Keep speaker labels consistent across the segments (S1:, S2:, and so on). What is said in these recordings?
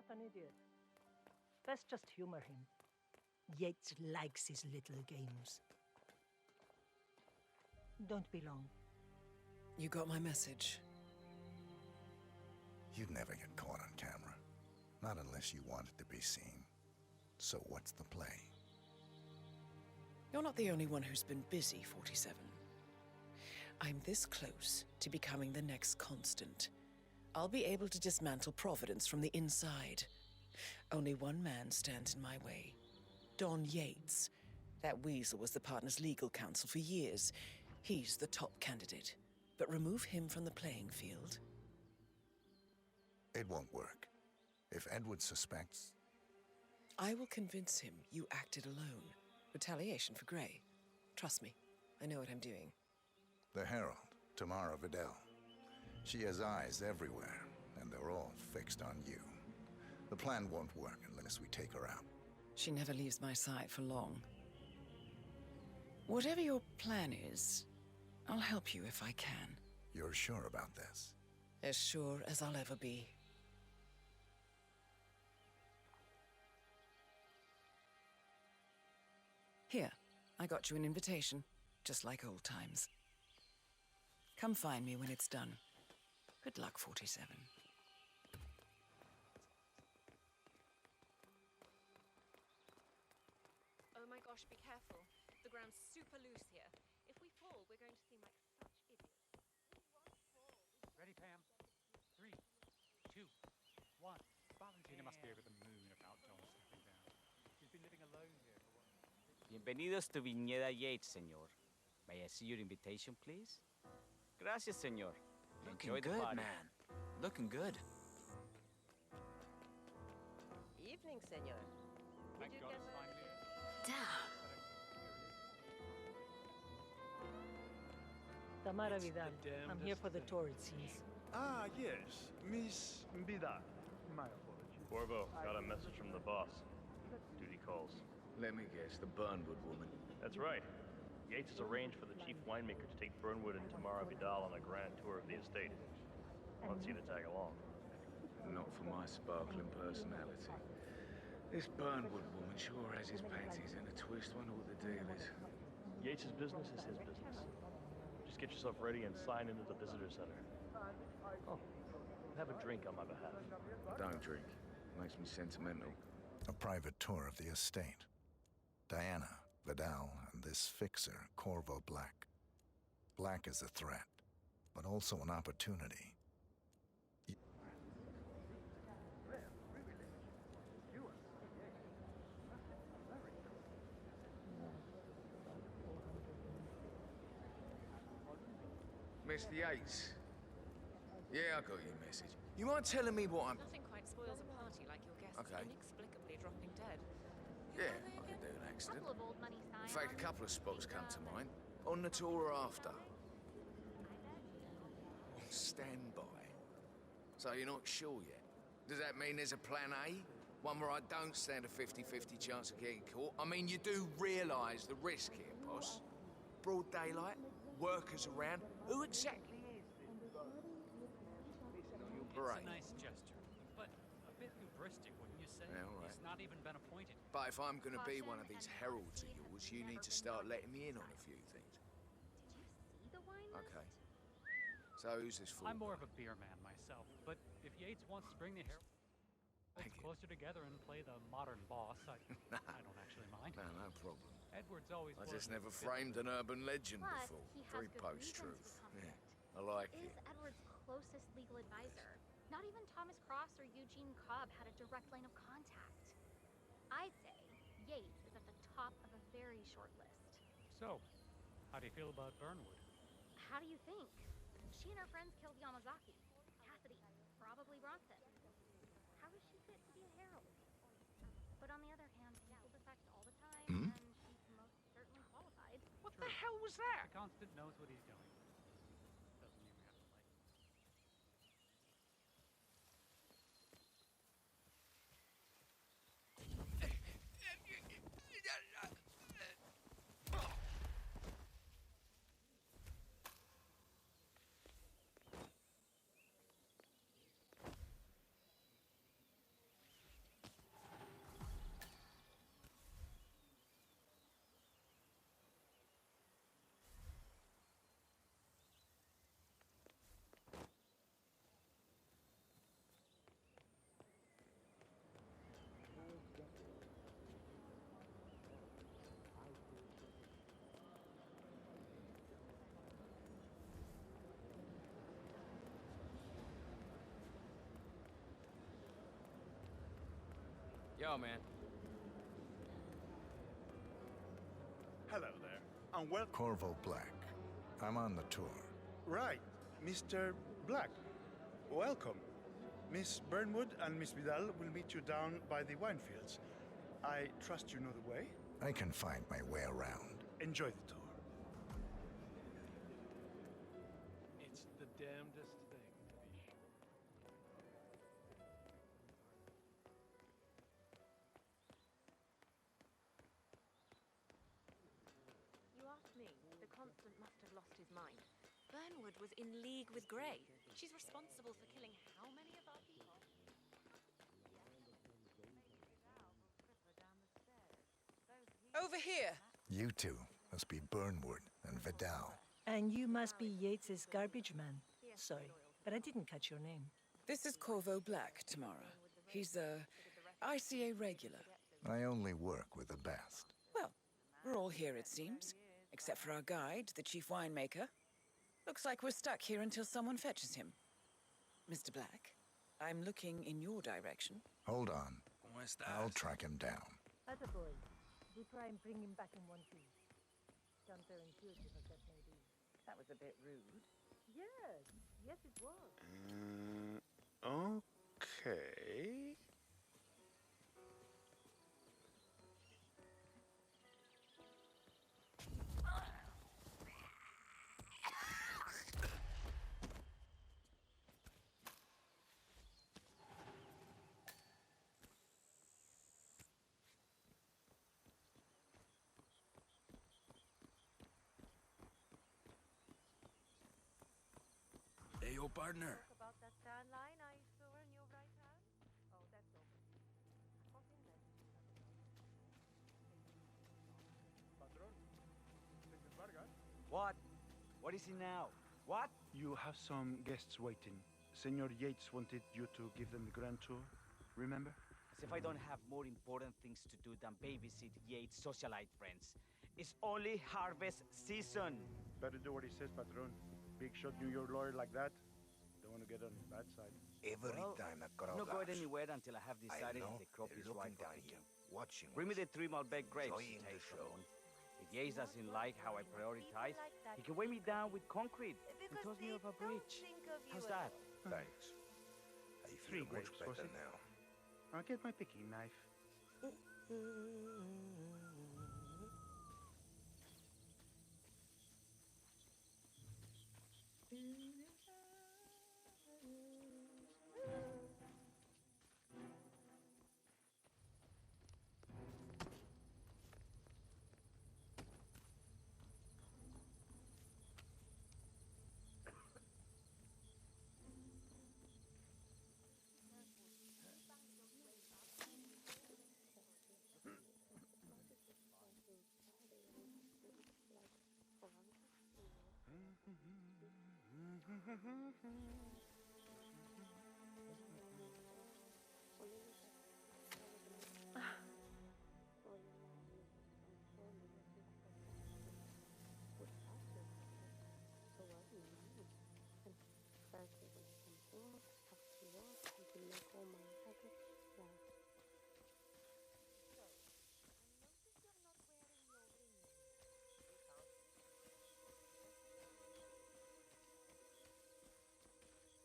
S1: not an idiot. Best just humor him. Yates likes his little games. Don't be long.
S2: You got my message.
S3: You'd never get caught on camera. Not unless you wanted to be seen. So what's the play?
S2: You're not the only one who's been busy, 47. I'm this close to becoming the next constant. I'll be able to dismantle Providence from the inside. Only one man stands in my way. Don Yates. That weasel was the partner's legal counsel for years. He's the top candidate. But remove him from the playing field.
S3: It won't work. If Edward suspects...
S2: I will convince him you acted alone. Retaliation for Gray. Trust me, I know what I'm doing.
S3: The Herald, Tamara Vidal. She has eyes everywhere, and they're all fixed on you. The plan won't work unless we take her out.
S2: She never leaves my side for long. Whatever your plan is, I'll help you if I can.
S3: You're sure about this?
S2: As sure as I'll ever be. Here, I got you an invitation, just like old times. Come find me when it's done. Good luck, 47.
S4: Oh my gosh, be careful. The ground's super loose here. If we fall, we're going to seem like such idiots.
S5: Ready, Pam? 3, 2, 1. Valentina must be over the moon about John stepping down. She's been living alone here for what?
S6: Bienvenidos to Viñeda Yates, señor. May I see your invitation, please? Gracias, señor.
S7: Looking good, man. Looking good.
S8: Evening, senor.
S5: Thank God it's finally...
S2: Damn.
S1: Tamara Vidal. I'm here for the tour, it seems.
S9: Ah, yes. Miss Vidal. My apologies.
S10: Corvo, got a message from the boss. Duty calls.
S11: Let me guess, the Burnwood woman.
S10: That's right. Yates has arranged for the chief winemaker to take Burnwood and Tamara Vidal on a grand tour of the estate. Wants you to tag along.
S11: Not for my sparkling personality. This Burnwood woman sure has his panties in a twist, wonder what the deal is.
S10: Yates' business is his business. Just get yourself ready and sign into the visitor center. Oh, have a drink on my behalf.
S11: Don't drink. Makes me sentimental.
S3: A private tour of the estate. Diana, Vidal, and this fixer, Corvo Black. Black is a threat, but also an opportunity.
S11: Mr. Yates. Yeah, I got your message. You mind telling me what I'm...
S4: Nothing quite spoils a party like your guests inexplicably dropping dead.
S11: Yeah, I can do an accident.
S12: Couple of old money signs.
S11: In fact, a couple of spots come to mind. On the tour or after. On standby. So you're not sure yet? Does that mean there's a plan A? One where I don't stand a 50-50 chance of getting caught? I mean, you do realise the risk here, boss. Broad daylight, workers around. Who exactly is this? On your parade.
S5: It's a nice gesture, but a bit hubristic, wouldn't you say?
S11: Yeah, all right.
S5: He's not even been appointed.
S11: But if I'm going to be one of these heralds of yours, you need to start letting me in on a few things.
S12: Did you see the wine list?
S11: Okay. So who's this for?
S5: I'm more of a beer man myself, but if Yates wants to bring the Herald closer together and play the modern boss, I don't actually mind.
S11: No problem.
S5: Edward's always...
S11: I just never framed an urban legend
S12: Plus,
S11: before.
S12: he has
S11: Very
S12: good
S11: post-truth.
S12: reasons to
S11: Yeah, I like
S12: Is
S11: it.
S12: Edward's closest legal advisor. Not even Thomas Cross or Eugene Cobb had a direct line of contact. I'd say Yates is at the top of a very short list.
S5: So, how do you feel about Burnwood?
S12: How do you think? She and her friends killed Yamazaki. Cassidy, probably Bronson. How does she fit to be a herald? But on the other hand, people defect all the time, and she's most certainly qualified.
S5: What the hell was that? The Constant knows what he's doing. Doesn't mean we have to like
S11: Yo, man.
S9: Hello there, and welcome.
S3: Corvo Black. I'm on the tour.
S9: Right, Mr. Black. Welcome. Miss Burnwood and Miss Vidal will meet you down by the wine fields. I trust you know the way.
S3: I can find my way around.
S9: Enjoy the tour.
S10: It's the damnedest thing to be sure.
S4: You asked me. The Constant must have lost his mind. Burnwood was in league with Grey. She's responsible for killing how many of our people?
S2: Over here!
S3: You two must be Burnwood and Vidal.
S1: And you must be Yates's garbage man. Sorry, but I didn't catch your name.
S2: This is Corvo Black, Tamara. He's a ICA regular.
S3: I only work with the best.
S2: Well, we're all here, it seems. Except for our guide, the chief winemaker. Looks like we're stuck here until someone fetches him. Mr. Black, I'm looking in your direction.
S3: Hold on. I'll track him down.
S1: Other boy, we try and bring him back in one piece. Counterintuitive as that may be.
S2: That was a bit rude.
S1: Yes, yes it was.
S9: Okay.
S7: Hey, yo, partner.
S4: About that tan line I saw in your right hand? Oh, that's over.
S6: What? What is it now? What?
S9: You have some guests waiting. Senor Yates wanted you to give them the grand tour, remember?
S6: As if I don't have more important things to do than babysit Yates' socialite friends. It's only harvest season.
S9: Better do what he says, Patron. Big shot New York lawyer like that. Don't want to get on his bad side.
S3: Every
S6: time I I'm not going anywhere until I have decided if the crop is right for picking.
S3: watching.
S6: Bring me the 3 Malbec grapes to taste, Ramon. If Yates doesn't like how I prioritize, he can weigh me down with concrete and toss me off a bridge. How's that?
S3: Thanks. I
S9: Three
S3: feel much
S9: grapes, was
S3: better
S9: it?
S3: now.
S9: I'll get my picking knife.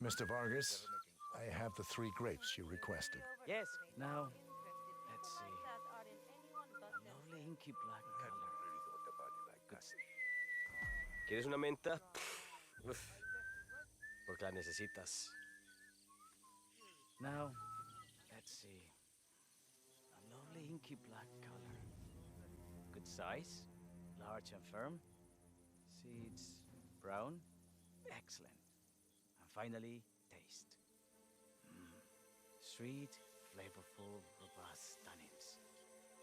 S3: Mr. Vargas, I have the 3 grapes you requested.
S6: Yes, now, let's see. A lovely inky black color. Good
S13: ¿Quieres una menta? Uf, porque la necesitas.
S6: Now, let's see. A lovely inky black color. Good size, large and firm. Seeds brown. Excellent. And finally, taste. Sweet, flavorful, robust tannins.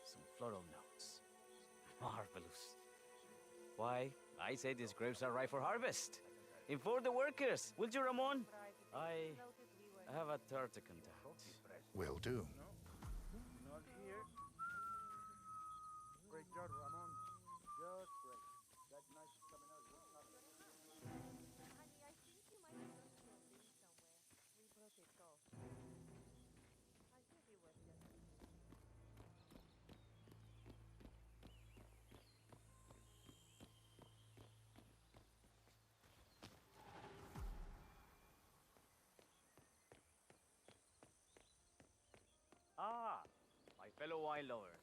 S6: Some floral notes. Marvelous. Why, I say these grapes are ripe for harvest. Inform the workers, will you, Ramon? I have a third to conduct.
S3: Will do.
S9: Not here. Great job, Ramon. Just great. That knife is coming out real tough.
S4: Honey, I think you might have left your ring somewhere. We broke it off. I'll give you what you need.
S6: fellow wine lover.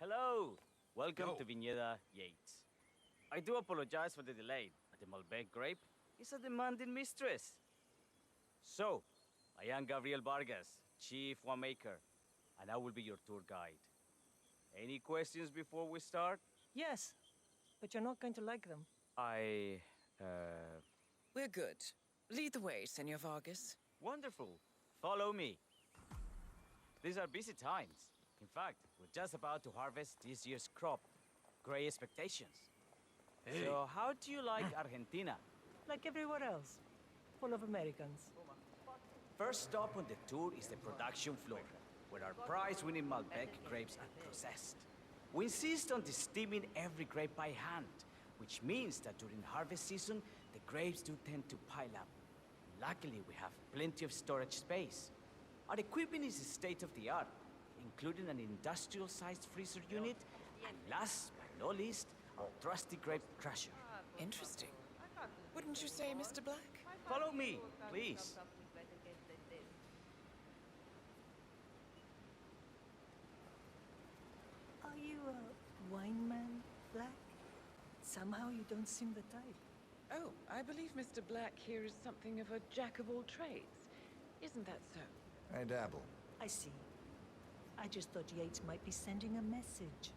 S6: Hello! Welcome
S7: Yo.
S6: to Viñeda Yates. I do apologize for the delay, but the Malbec grape is a demanding mistress. So, I am Gabriel Vargas, Chief Winemaker, and I will be your tour guide. Any questions before we start?
S1: Yes, but you're not going to like them.
S2: We're good. Lead the way, Senor Vargas.
S6: Wonderful. Follow me. These are busy times. In fact, we're just about to harvest this year's crop. Great expectations.
S7: Hey.
S6: So, how do you like Argentina?
S1: Like everywhere else, full of Americans.
S6: First stop on the tour is the production floor, where our prize-winning Malbec grapes are processed. We insist on steaming every grape by hand, which means that during harvest season, the grapes do tend to pile up. Luckily, we have plenty of storage space. Our equipment is state-of-the-art, including an industrial-sized freezer unit, and last but not least, our trusty grape crusher.
S2: Interesting. Wouldn't you say, Mr. Black?
S6: Follow me, please.
S1: Are you a wine man, Black? Somehow you don't seem the type.
S2: Oh, I believe Mr. Black here is something of a jack of all trades. Isn't that so?
S3: I dabble.
S1: I see. I just thought Yates might be sending a message.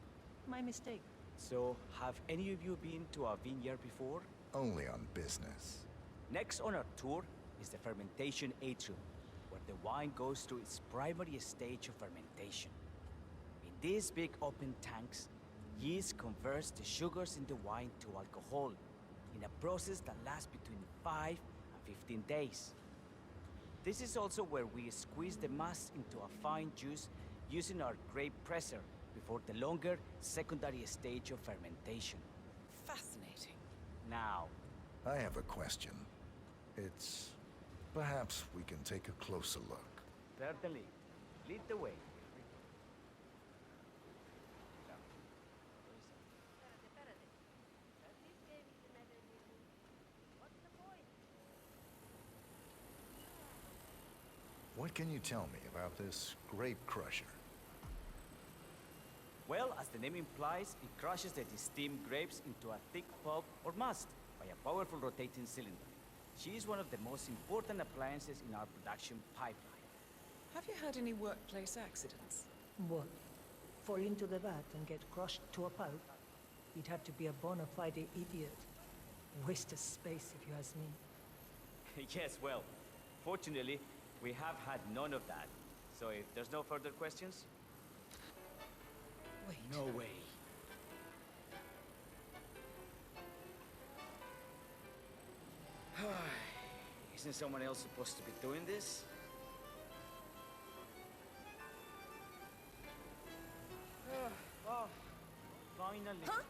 S1: My mistake.
S6: So, have any of you been to a vineyard before?
S3: Only on business.
S6: Next on our tour is the fermentation atrium, where the wine goes through its primary stage of fermentation. In these big open tanks, yeast converts the sugars in the wine to alcohol in a process that lasts between 5 and 15 days. This is also where we squeeze the mass into a fine juice using our grape presser before the longer secondary stage of fermentation.
S2: Fascinating.
S6: Now,
S3: I have a question. It's... perhaps we can take a closer look.
S6: certainly, lead the way.
S3: What can you tell me about this grape crusher?
S6: Well, as the name implies, it crushes the steamed grapes into a thick pulp or must by a powerful rotating cylinder. She is one of the most important appliances in our production pipeline.
S2: Have you had any workplace accidents?
S1: What? Fall into the vat and get crushed to a pulp? You'd have to be a bona fide idiot. Waste of space, if you ask me.
S6: Yes, well, fortunately, we have had none of that. So if there's no further questions...
S2: Wait.
S6: No way. Isn't someone else supposed to be doing this? Oh, finally.
S2: Huh?